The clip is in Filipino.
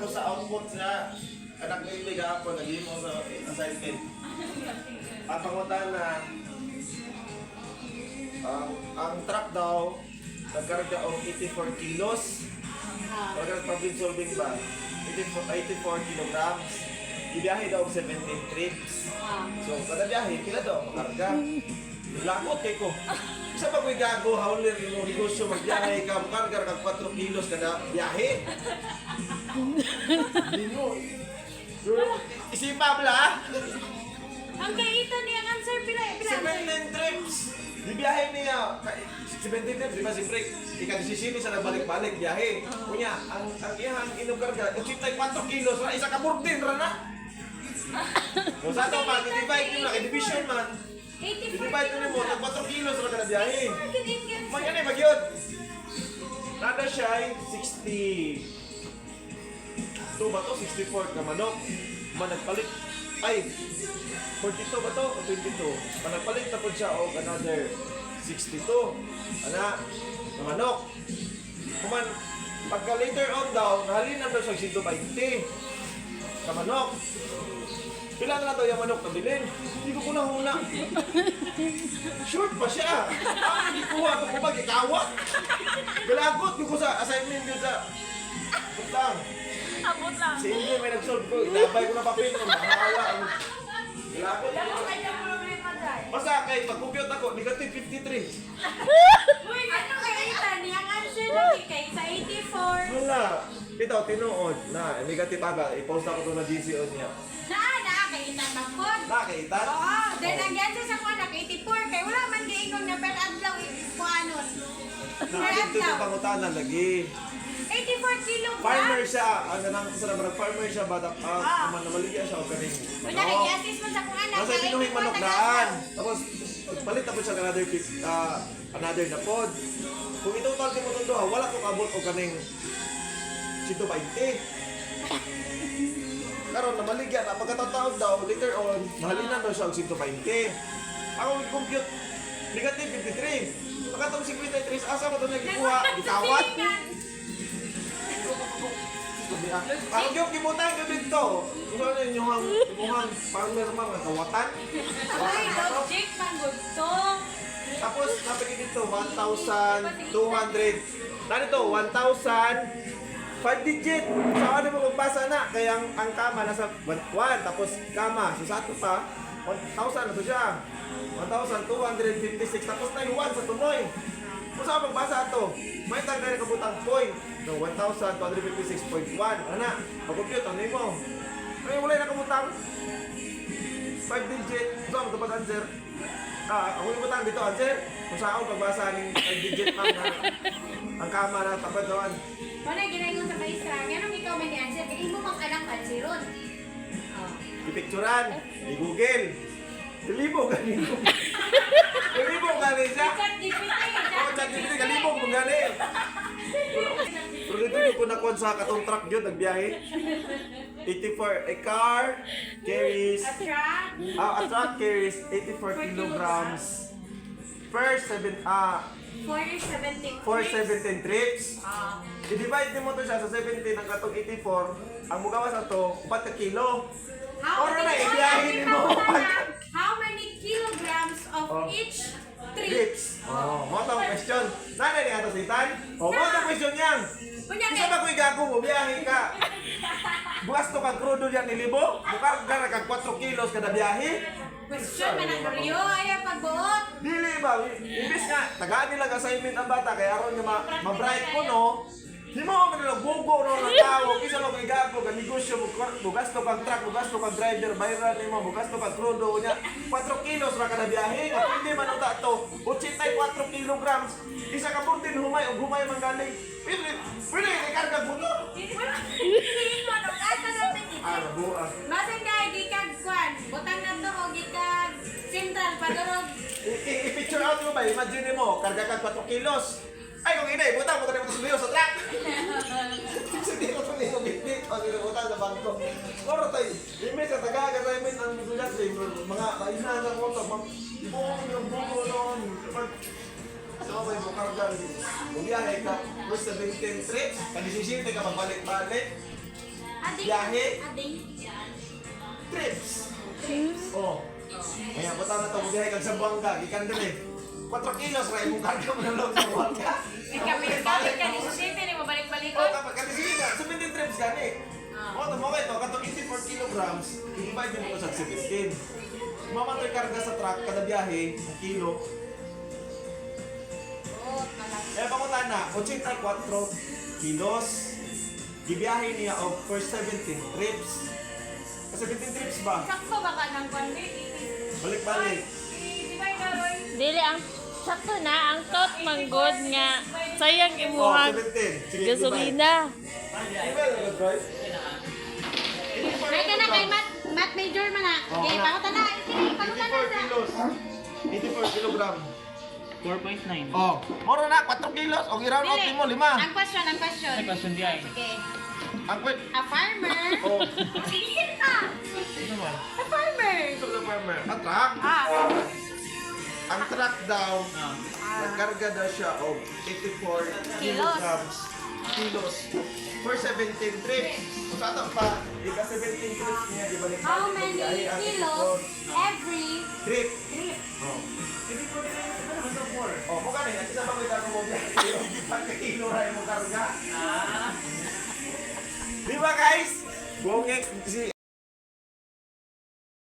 ako sa output na anak ng ibig ako, naging mo sa assignment. At pangutan na ang truck daw, nagkarga og 84 kilos. Pagkat problem solving ba? 84 kilograms. Ibiyahe daw 17 trips. So, kada biyahe, pila daw, makarga. Lakot kay ko. Isa pa ko'y gago, haulir yung negosyo, magbiyahe ka, makarga kag 4 kilos kada biyahe. Dino. Isipa bala. Ang kaita niya ang answer pila 17 trips. Bibiyahe niya. 17 trips, di ba siyempre, ika-17 sa nagbalik-balik, biyahe. Kunya, ang iyang inugarga, 84 kilos, isa ka burdin, rana. Kung sa ito pa, i-divide nyo na, i-division man. 84 I-divide nyo mo, 4 kilos na ka na biyahe. kilos. Magyan eh, magyod. Nada siya ay 60. Ito ba to? 64 na manok. Managpalit. Ay, 42 ba to? O 22? Managpalit na po siya o another 62. Ana, na manok. Kuman, pagka later on daw, nahalinan daw siya 120. Na manok. Pila na daw yung manok na bilhin? Hindi ko kunahuna. Short pa siya. Hindi kuha ito ko mag-ikawat. Galagot ko sa assignment yun sa... Butang. Abot lang. Si Indy may nag-solve ko. Inabay ko na papel. Mahala. Galagot. Basta kay pag-compute ako, negative 53. Uy, ano kaita niya ang answer lagi kay sa 84. Wala. Ito, tinuod na. Negative aga. I-post ako ito na GCO niya. Kaita magpod. Nakita? Oo, then ang answer sa kuha 84 kay wala man giingon nga per adlaw kuanon. Per Nakadito sa adlaw. pangutanan lagi. 84 kilograms. Farmer siya. Ang ganang sa naman, farmer siya. Badak, naman namaligya siya o kaning. Wala kay assist man sa kuha na. Nasa tinuhing manok daan. Tapos, palit tapos siya another na pod. Kung itotal ko mo ito, wala ko kabot o kaning 120. Karon namaligya na pagkatataon daw, later on, mahalinan daw siya og 120. Ako compute negative 53. Pagkatong 53, asa mo ito nagkuha? Gitawat? Ang yung kimutan yung dito. Kung ano yung farmer mga kawatan. Ay, logic man gusto. Tapos napagin dito, 1,200. Narito, 1,000. 5 digit. So ano mo magbasa na? Kaya ang kama nasa 1, tapos kama. So sa ato pa, 1,000 na to siya. 1,256. Tapos na yung 1 sa tumoy. Kung saan magbasa ito? May tanggal na kabutang point. No, 1,256.1. Ano na? Mag-compute. Ano mo? Ay, wala na kabutang. 5 digit. Kung saan mo ito answer? Ako yung butang dito answer. Kung saan ako pagbasa ng 5 digit ang kama na tapad doon. Wala ginayon sa maestra. Ganun ikaw may answer. Kaya mo mang anak answeron. Ipicturan, i-google. Galibog ganin ko. Galibog ganin siya. Chat GPT. Oo, chat GPT, galibog mo ganin. Pero dito ko nakuha sa katong truck yun, nagbiyahe. 84, a car carries, a truck carries 84 kilograms per 17 trips. I-divide mo to siya sa 17 ng katong 84, ang mugawas na to, 4 kilo. Oro na, ibiyahin mo. How many kilograms of each trip? Trips. Mo itong question. Nanay ni ato sitan? Mo itong question yan. Isa ba ko'y gago mo, biyahe ka. Bukas to kag crudo yan nilibo. Bukar ka na kag 4 kilos kada biyahe. Question man ang Rio, ayaw pagbuot. Dili ba? Imbis nga, tagaan nila assignment ang bata, kaya aron niya ma-bright ko, no? Di mo ako nilang bugo, no? Ng tao, kisa mo kay gago, kag negosyo, bugas to kag truck, bugas to kag driver, bayran ni mo, bugas to kag crudo niya. 4 kilos ra kada biyahe, nga pwede man uta to. 84 kilograms. Isa ka purtin humay, o humay man galing. Pwede, ikarga motor. Hindi mo, nung asa natin dito. Buas. Basan ka, gikag kwan. Butang na to, o gikag central, padurog. I-picture out mo ba? Imagine mo, karga kag 4 kilos. Ay, kung inay, butang mo tayo mo sa sa truck. Hindi ko tuloy ko bitbit. O, butang sa bangko. Pero tayo, imbes sa taga-assignment ang sulat, mga kainan ng motor, ibong yung buko noon. So, may bukarga. Bumiyahe ka, first 17 trips, kalisisinte ka, magbalik-balik. Ading. biyahe, Ading. trips. Oh. Kaya buta na to, biyahe kag sa Buanga, gikan dili. 4 kilos ra imong karga mo na lang sa Buanga. May kapit-kapit ka ni Susiti, ni mo Oh, balik-balikon. kapag kasi sige ka, 17 trips gani. Oh, to mo ito, katong 84 kilograms, i-divide mo ito sa 17. Mama to'y karga sa truck kada biyahe, 1 kilo. Oh, talaga. Kaya pangutan na, 84 kilos. Gibiyahe niya of first 17 trips. Kasi 17 trips ba? Sakto ba ka ng kwanti? Balik-balik. Divide na, Roy. Dili ang sakto na ang tot manggod nga sayang Oh, imuhag 17. Sige, gasolina. divide. Ay ka na kay Matt Major man na. Oh, Okay, anak. pakutan na. Sige, pakutan na 84 sa. kilos. 84 kilogram. 4.9. Oh, moro na 4 kilos. O i-round out Dili. mo 5. Ang question. Ay, question di ay. Sige. Ang kwet. A farmer. Oh, Sige ka. Ano ba? A farmer. ito sa farmer. Ang truck. Ang truck daw, nagkarga daw siya of 84 kilograms. Kilos. For 17 trips. Kung sa ato pa, ika 17 trips niya, di balik How many kilos every trip? Oh. Oh, mukha na yun. Isa ba may daro mo dyan? Hindi pa kilo rin mo karga. Di ba guys? Buong si